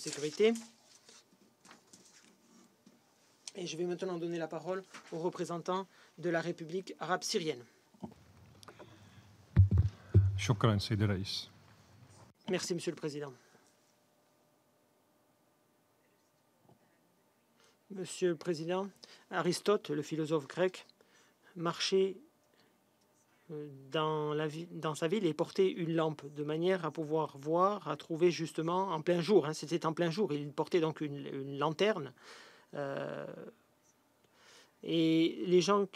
sécurité. Et je vais maintenant donner la parole aux représentants de la République arabe syrienne. شكرا سيد الرئيس. Merci, Monsieur le Président. Monsieur le Président, Aristote, le philosophe grec, marchait dans sa ville et portait une lampe de manière à pouvoir voir, à trouver justement en plein jour. C'était en plein jour. Il portait donc une lanterne. Et les gens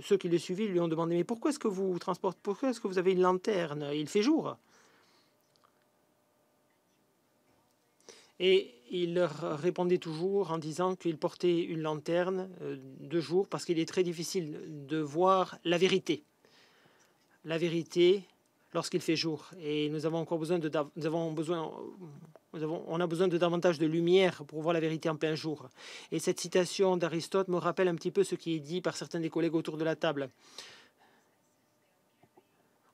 ceux qui le suivaient lui ont demandé: mais pourquoi est-ce que vous transportez, pourquoi est-ce que vous avez une lanterne? Il fait jour. Et il leur répondait toujours en disant qu'il portait une lanterne de jour parce qu'il est très difficile de voir la vérité. La vérité lorsqu'il fait jour. Et nous avons encore besoin on a besoin de davantage de lumière pour voir la vérité en plein jour. Et cette citation d'Aristote me rappelle un petit peu ce qui est dit par certains des collègues autour de la table.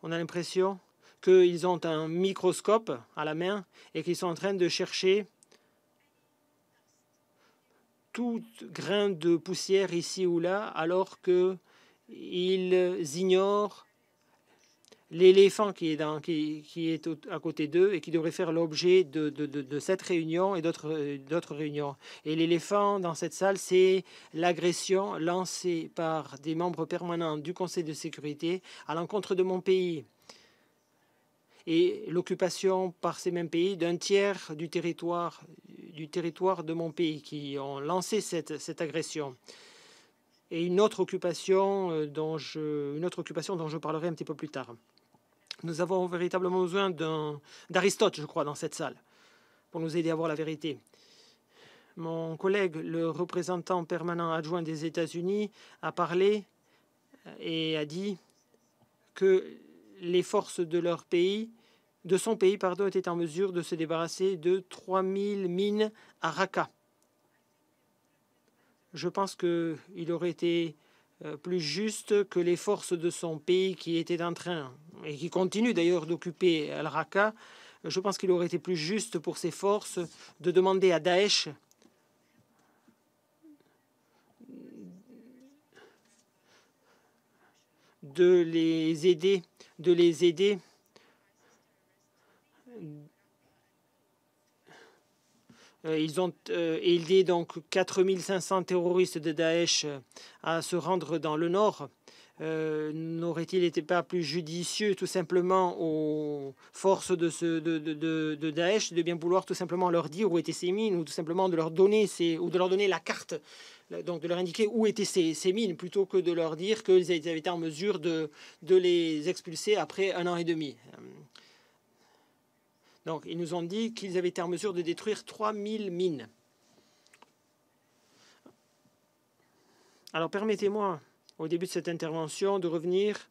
On a l'impression qu'ils ont un microscope à la main et qu'ils sont en train de chercher tout grain de poussière ici ou là, alors qu'ils ignorent l'éléphant qui est à côté d'eux et qui devrait faire l'objet de cette réunion et d'autres réunions. Et l'éléphant dans cette salle, c'est l'agression lancée par des membres permanents du Conseil de sécurité à l'encontre de mon pays. Et l'occupation par ces mêmes pays d'un tiers du territoire de mon pays qui ont lancé cette agression. Et une autre occupation dont je parlerai un petit peu plus tard. Nous avons véritablement besoin d'Aristote, je crois, dans cette salle, pour nous aider à voir la vérité. Mon collègue, le représentant permanent adjoint des États-Unis, a parlé et a dit que les forces de son pays, étaient en mesure de se débarrasser de 3000 mines à Raqqa. Je pense qu'il aurait été plus juste que les forces de son pays qui étaient en train, et qui continuent d'ailleurs d'occuper Al-Raqqa, je pense qu'il aurait été plus juste pour ces forces de demander à Daesh de les aider. Ils ont aidé donc 4500 terroristes de Daesh à se rendre dans le nord. N'aurait-il été pas plus judicieux tout simplement aux forces de Daesh de bien vouloir tout simplement leur dire où étaient ces mines, ou tout simplement de leur donner la carte, donc de leur indiquer où étaient ces mines, plutôt que de leur dire qu'ils avaient été en mesure de les expulser après 1 an et demi. Donc, ils nous ont dit qu'ils avaient été en mesure de détruire 3000 mines. Alors, permettez-moi, au début de cette intervention, de revenir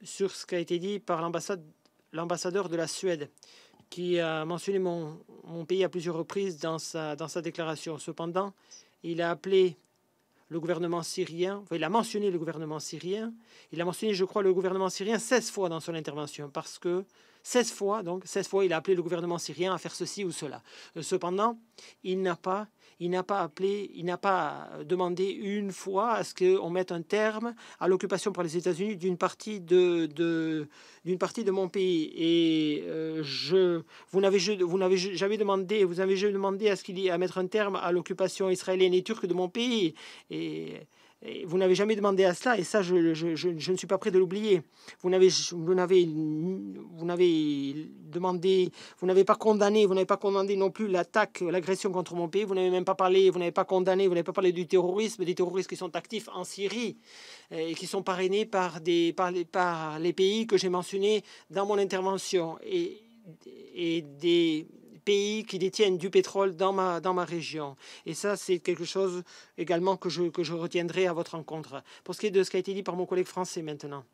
sur ce qui a été dit par l'ambassadeur de la Suède, qui a mentionné mon pays à plusieurs reprises dans sa déclaration. Cependant, il a appelé le gouvernement syrien, il a mentionné le gouvernement syrien, il a mentionné, je crois, le gouvernement syrien 16 fois dans son intervention, parce que 16 fois, il a appelé le gouvernement syrien à faire ceci ou cela. Cependant, il n'a pas demandé une fois à ce qu'on mette un terme à l'occupation par les États-Unis d'une partie de mon pays. Et vous avez jamais demandé à ce qu'il y ait à mettre un terme à l'occupation israélienne et turque de mon pays. Et vous n'avez jamais demandé à cela, et ça, je ne suis pas prêt de l'oublier. Vous n'avez pas condamné non plus l'agression contre mon pays. Vous n'avez pas parlé du terrorisme, des terroristes qui sont actifs en Syrie et qui sont parrainés par les pays que j'ai mentionnés dans mon intervention, et des pays qui détiennent du pétrole dans ma région. Et ça, c'est quelque chose également que je retiendrai à votre rencontre. Pour ce qui est de ce qui a été dit par mon collègue français maintenant,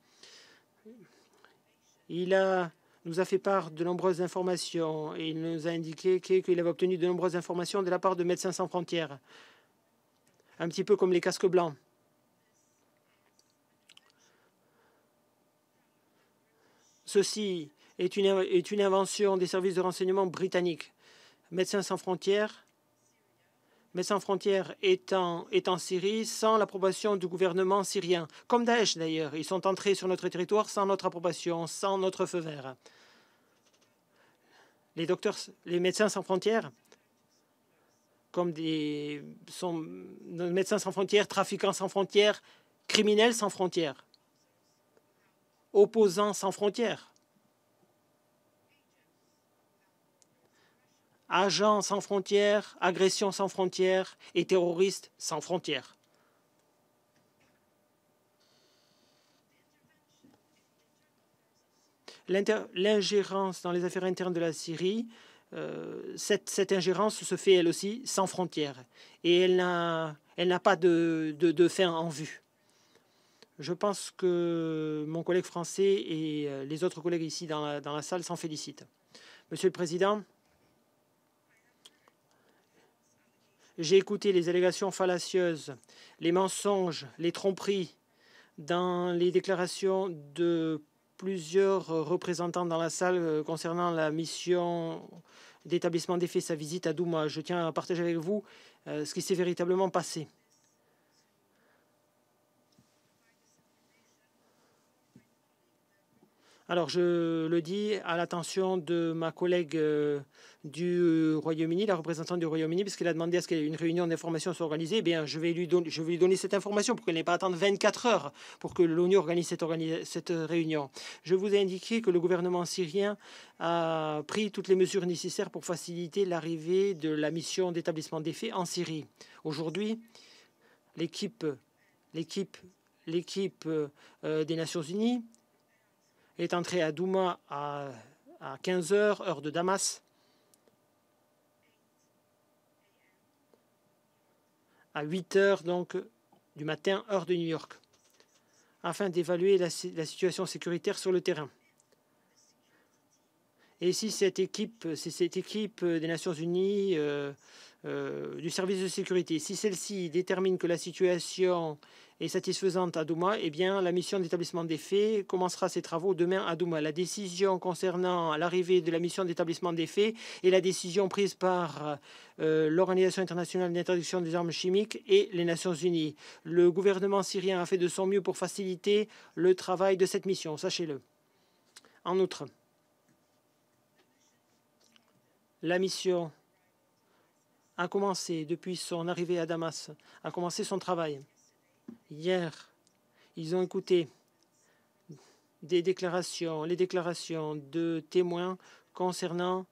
il nous a fait part de nombreuses informations et il nous a indiqué qu'il avait obtenu de nombreuses informations de la part de Médecins sans frontières, un petit peu comme les casques blancs. Ceci est une invention des services de renseignement britanniques. Médecins sans frontières est en Syrie sans l'approbation du gouvernement syrien, comme Daesh d'ailleurs. Ils sont entrés sur notre territoire sans notre approbation, sans notre feu vert. Les médecins sans frontières, comme sont médecins sans frontières, trafiquants sans frontières, criminels sans frontières, opposants sans frontières, agents sans frontières, agressions sans frontières et terroristes sans frontières. L'ingérence dans les affaires internes de la Syrie, cette ingérence se fait elle aussi sans frontières et elle n'a pas de fin en vue. Je pense que mon collègue français et les autres collègues ici dans la salle s'en félicitent. Monsieur le Président, j'ai écouté les allégations fallacieuses, les mensonges, les tromperies dans les déclarations de plusieurs représentants dans la salle concernant la mission d'établissement des faits, sa visite à Douma. Je tiens à partager avec vous ce qui s'est véritablement passé. Alors, je le dis à l'attention de ma collègue du Royaume-Uni, la représentante du Royaume-Uni, puisqu'elle a demandé à ce qu'une réunion d'information soit organisée. Eh bien, je vais lui donner cette information pour qu'elle n'ait pas à attendre 24 heures pour que l'ONU organise cette réunion. Je vous ai indiqué que le gouvernement syrien a pris toutes les mesures nécessaires pour faciliter l'arrivée de la mission d'établissement des faits en Syrie. Aujourd'hui, l'équipe des Nations Unies est entrée à Douma à 15 heures, heure de Damas, à 8 heures donc, du matin, heure de New York, afin d'évaluer la situation sécuritaire sur le terrain. Et si cette équipe des Nations Unies, du service de sécurité, si celle-ci détermine que la situation est satisfaisante à Douma, eh bien, la mission d'établissement des faits commencera ses travaux demain à Douma. La décision concernant l'arrivée de la mission d'établissement des faits est la décision prise par l'Organisation internationale d'interdiction des armes chimiques et les Nations Unies. Le gouvernement syrien a fait de son mieux pour faciliter le travail de cette mission, sachez-le. En outre, la mission a commencé, depuis son arrivée à Damas, a commencé son travail. Hier, ils ont écouté les déclarations de témoins concernant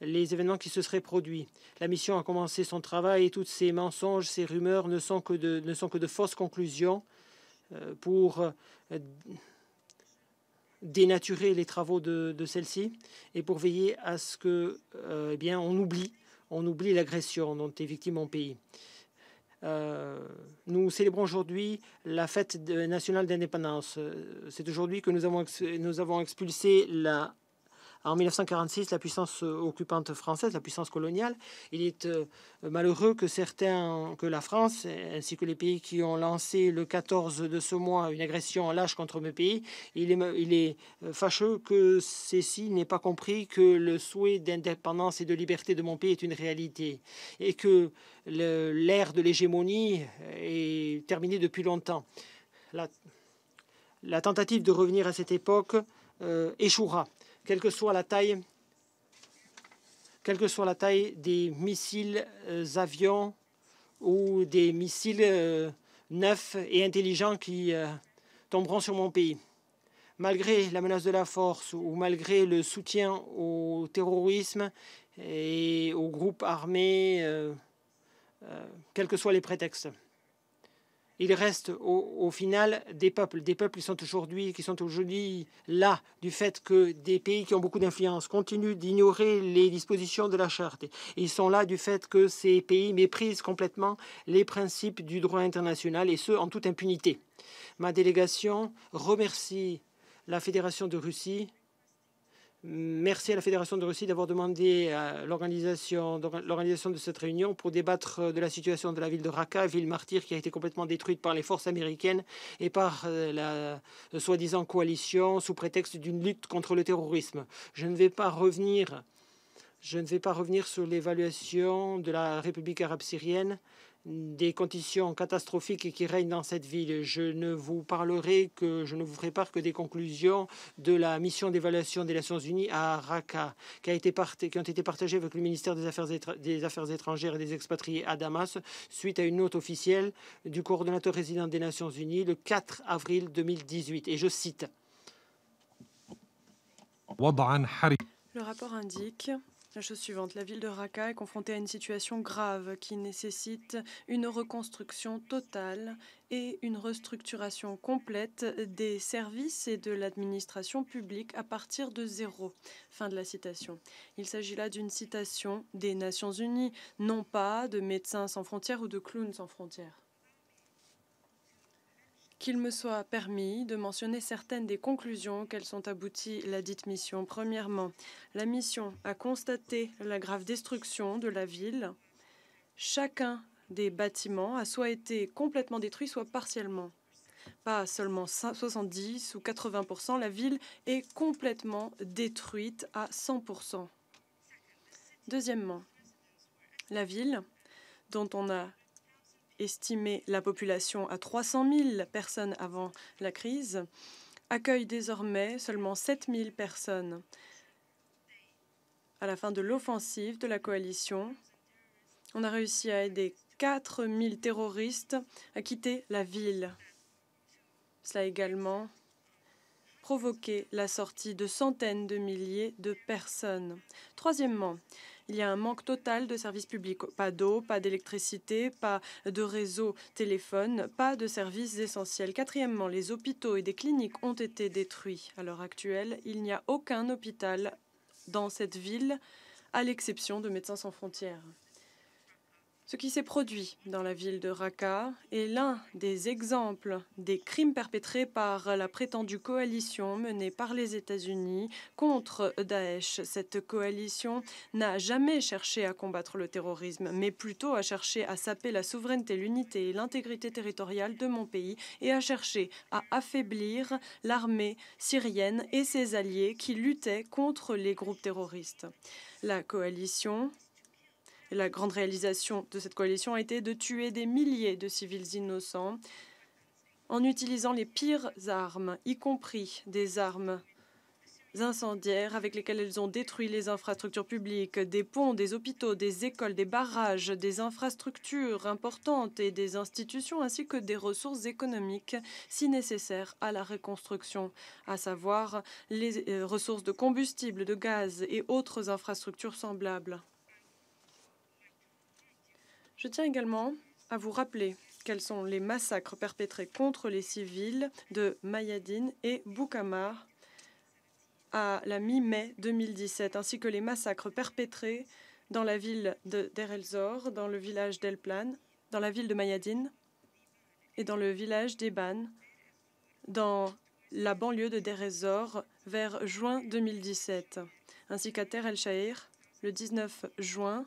les événements qui se seraient produits. La mission a commencé son travail et tous ces mensonges, ces rumeurs ne sont que de fausses conclusions pour dénaturer les travaux de celle-ci et pour veiller à ce que on oublie l'agression dont est victime mon pays. Nous célébrons aujourd'hui la fête nationale d'indépendance. C'est aujourd'hui que nous avons expulsé en 1946 la puissance occupante française, la puissance coloniale. Il est malheureux que la France, ainsi que les pays qui ont lancé le 14 de ce mois une agression lâche contre mes pays, il est fâcheux que ceci n'ait pas compris que le souhait d'indépendance et de liberté de mon pays est une réalité et que l'ère de l'hégémonie est terminée depuis longtemps. La tentative de revenir à cette époque échouera. Quelle que soit la taille des missiles avions ou des missiles neufs et intelligents qui tomberont sur mon pays. Malgré la menace de la force ou malgré le soutien au terrorisme et aux groupes armés, quels que soient les prétextes. Il reste au final des peuples qui sont aujourd'hui là du fait que des pays qui ont beaucoup d'influence continuent d'ignorer les dispositions de la charte. Ils sont là du fait que ces pays méprisent complètement les principes du droit international et ce en toute impunité. Ma délégation remercie la Fédération de Russie. Merci à la Fédération de Russie d'avoir demandé à l'organisation de cette réunion pour débattre de la situation de la ville de Raqqa, ville martyre qui a été complètement détruite par les forces américaines et par la soi-disant coalition sous prétexte d'une lutte contre le terrorisme. Je ne vais pas revenir Je ne vais pas revenir sur l'évaluation de la République arabe syrienne, des conditions catastrophiques qui règnent dans cette ville. Je ne vous ferai part que des conclusions de la mission d'évaluation des Nations Unies à Raqqa, qui ont été partagées avec le ministère des Affaires étrangères et des expatriés à Damas, suite à une note officielle du coordonnateur résident des Nations Unies le 4 avril 2018. Et je cite. Le rapport indique la chose suivante. La ville de Raqqa est confrontée à une situation grave qui nécessite une reconstruction totale et une restructuration complète des services et de l'administration publique à partir de zéro. Fin de la citation. Il s'agit là d'une citation des Nations Unies, non pas de Médecins sans frontières ou de Clowns sans frontières. Qu'il me soit permis de mentionner certaines des conclusions auxquelles sont abouties la dite mission. Premièrement, la mission a constaté la grave destruction de la ville. Chacun des bâtiments a soit été complètement détruit, soit partiellement. Pas seulement 70 ou 80%, la ville est complètement détruite à 100%. Deuxièmement, la ville, dont on a estimé la population à 300 000 personnes avant la crise, accueille désormais seulement 7 000 personnes. À la fin de l'offensive de la coalition, on a réussi à aider 4 000 terroristes à quitter la ville. Cela a également provoqué la sortie de centaines de milliers de personnes. Troisièmement, il y a un manque total de services publics. Pas d'eau, pas d'électricité, pas de réseau téléphone, pas de services essentiels. Quatrièmement, les hôpitaux et des cliniques ont été détruits. À l'heure actuelle, il n'y a aucun hôpital dans cette ville, à l'exception de Médecins sans frontières. Ce qui s'est produit dans la ville de Raqqa est l'un des exemples des crimes perpétrés par la prétendue coalition menée par les États-Unis contre Daesh. Cette coalition n'a jamais cherché à combattre le terrorisme, mais plutôt à chercher à saper la souveraineté, l'unité et l'intégrité territoriale de mon pays et à chercher à affaiblir l'armée syrienne et ses alliés qui luttaient contre les groupes terroristes. La grande réalisation de cette coalition a été de tuer des milliers de civils innocents en utilisant les pires armes, y compris des armes incendiaires avec lesquelles elles ont détruit les infrastructures publiques, des ponts, des hôpitaux, des écoles, des barrages, des infrastructures importantes et des institutions, ainsi que des ressources économiques si nécessaires à la reconstruction, à savoir les ressources de combustible, de gaz et autres infrastructures semblables. Je tiens également à vous rappeler quels sont les massacres perpétrés contre les civils de Mayadine et Boukamar à la mi-mai 2017, ainsi que les massacres perpétrés dans la ville de Deir el-Zor, dans le village d'El-Plan, dans la ville de Mayadine et dans le village d'Eban, dans la banlieue de Deir el-Zor, vers juin 2017, ainsi qu'à Ter el-Shahir, le 19 juin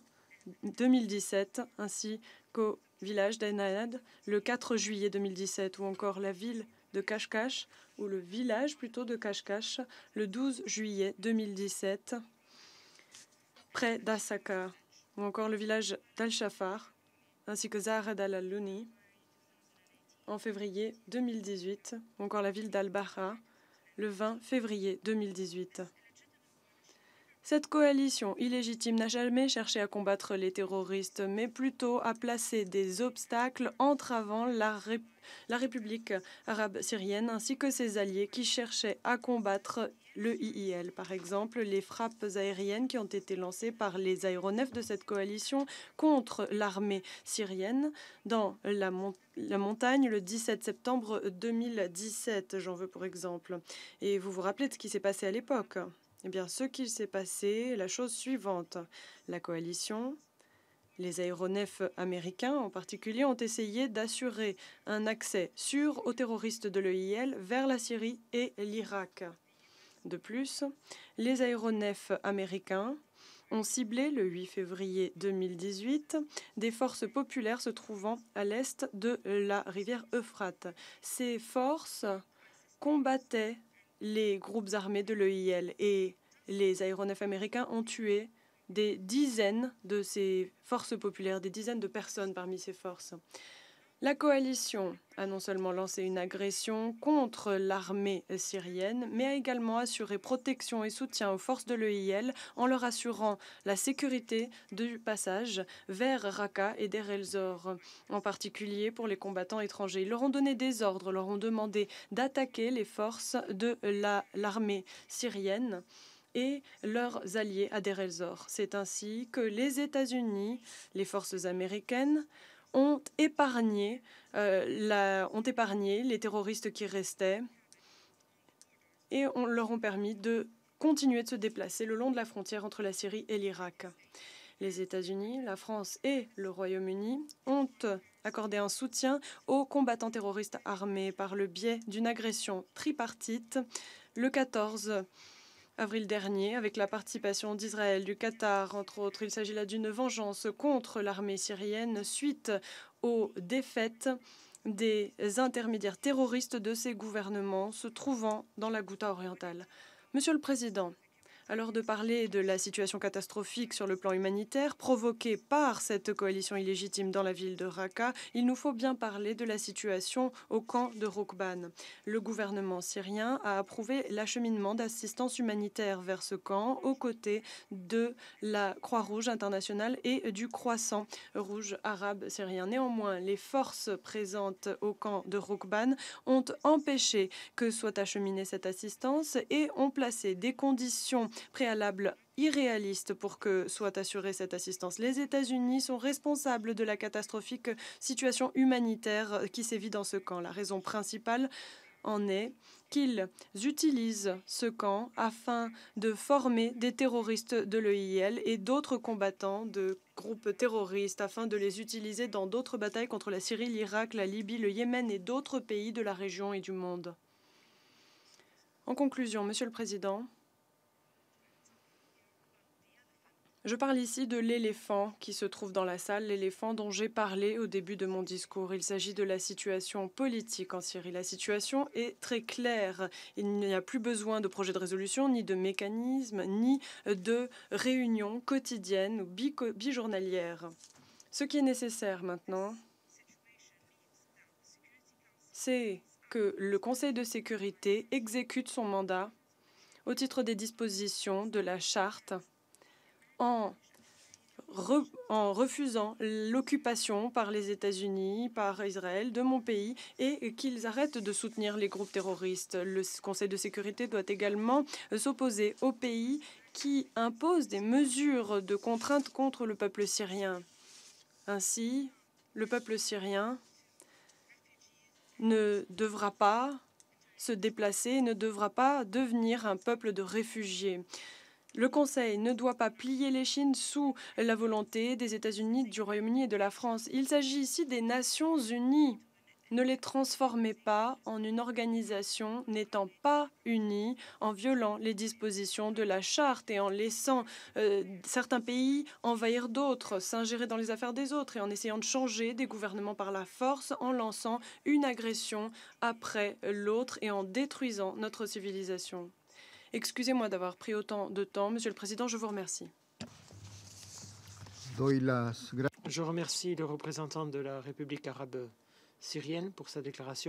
2017, ainsi qu'au village d'Enad le 4 juillet 2017, ou encore la ville de Kashkash, ou le village plutôt de Kashkash, le 12 juillet 2017, près d'Asaka, ou encore le village d'Al-Shafar, ainsi que Zahed al-Louni, en février 2018, ou encore la ville d'Al-Bahra, le 20 février 2018. Cette coalition illégitime n'a jamais cherché à combattre les terroristes, mais plutôt à placer des obstacles entravant la République arabe syrienne ainsi que ses alliés qui cherchaient à combattre le IIL. Par exemple, les frappes aériennes qui ont été lancées par les aéronefs de cette coalition contre l'armée syrienne dans la montagne le 17 septembre 2017, j'en veux pour exemple. Et vous vous rappelez de ce qui s'est passé à l'époque ? Eh bien, ce qu'il s'est passé est la chose suivante. La coalition, les aéronefs américains en particulier, ont essayé d'assurer un accès sûr aux terroristes de l'EIL vers la Syrie et l'Irak. De plus, les aéronefs américains ont ciblé le 8 février 2018 des forces populaires se trouvant à l'est de la rivière Euphrate. Ces forces combattaient les groupes armés de l'EIL et les aéronefs américains ont tué des dizaines de ces forces populaires, des dizaines de personnes parmi ces forces. La coalition a non seulement lancé une agression contre l'armée syrienne, mais a également assuré protection et soutien aux forces de l'EIL en leur assurant la sécurité du passage vers Raqqa et Deir el-Zor, en particulier pour les combattants étrangers. Ils leur ont donné des ordres, leur ont demandé d'attaquer les forces de l'armée syrienne et leurs alliés à Deir el-Zor. C'est ainsi que les États-Unis, les forces américaines, ont épargné les terroristes qui restaient et leur ont permis de continuer de se déplacer le long de la frontière entre la Syrie et l'Irak. Les États-Unis, la France et le Royaume-Uni ont accordé un soutien aux combattants terroristes armés par le biais d'une agression tripartite le 14 avril dernier, avec la participation d'Israël, du Qatar, entre autres. Il s'agit là d'une vengeance contre l'armée syrienne suite aux défaites des intermédiaires terroristes de ces gouvernements se trouvant dans la Ghouta orientale. Monsieur le Président, alors de parler de la situation catastrophique sur le plan humanitaire provoquée par cette coalition illégitime dans la ville de Raqqa, il nous faut bien parler de la situation au camp de Roukban. Le gouvernement syrien a approuvé l'acheminement d'assistance humanitaire vers ce camp aux côtés de la Croix-Rouge internationale et du Croissant rouge arabe syrien. Néanmoins, les forces présentes au camp de Roukban ont empêché que soit acheminée cette assistance et ont placé des conditions préalables irréalistes pour que soit assurée cette assistance. Les États-Unis sont responsables de la catastrophique situation humanitaire qui sévit dans ce camp. La raison principale en est qu'ils utilisent ce camp afin de former des terroristes de l'EIL et d'autres combattants de groupes terroristes afin de les utiliser dans d'autres batailles contre la Syrie, l'Irak, la Libye, le Yémen et d'autres pays de la région et du monde. En conclusion, Monsieur le Président, je parle ici de l'éléphant qui se trouve dans la salle, l'éléphant dont j'ai parlé au début de mon discours. Il s'agit de la situation politique en Syrie. La situation est très claire. Il n'y a plus besoin de projet de résolution, ni de mécanisme, ni de réunions quotidiennes ou bijournalières. Ce qui est nécessaire maintenant, c'est que le Conseil de sécurité exécute son mandat au titre des dispositions de la charte en refusant l'occupation par les États-Unis, par Israël, de mon pays, et qu'ils arrêtent de soutenir les groupes terroristes. Le Conseil de sécurité doit également s'opposer aux pays qui imposent des mesures de contrainte contre le peuple syrien. Ainsi, le peuple syrien ne devra pas se déplacer, ne devra pas devenir un peuple de réfugiés. Le Conseil ne doit pas plier l'échine sous la volonté des États-Unis, du Royaume-Uni et de la France. Il s'agit ici des Nations unies. Ne les transformez pas en une organisation n'étant pas unie, en violant les dispositions de la charte et en laissant certains pays envahir d'autres, s'ingérer dans les affaires des autres et en essayant de changer des gouvernements par la force, en lançant une agression après l'autre et en détruisant notre civilisation. Excusez-moi d'avoir pris autant de temps, Monsieur le Président, je vous remercie. Je remercie le représentant de la République arabe syrienne pour sa déclaration.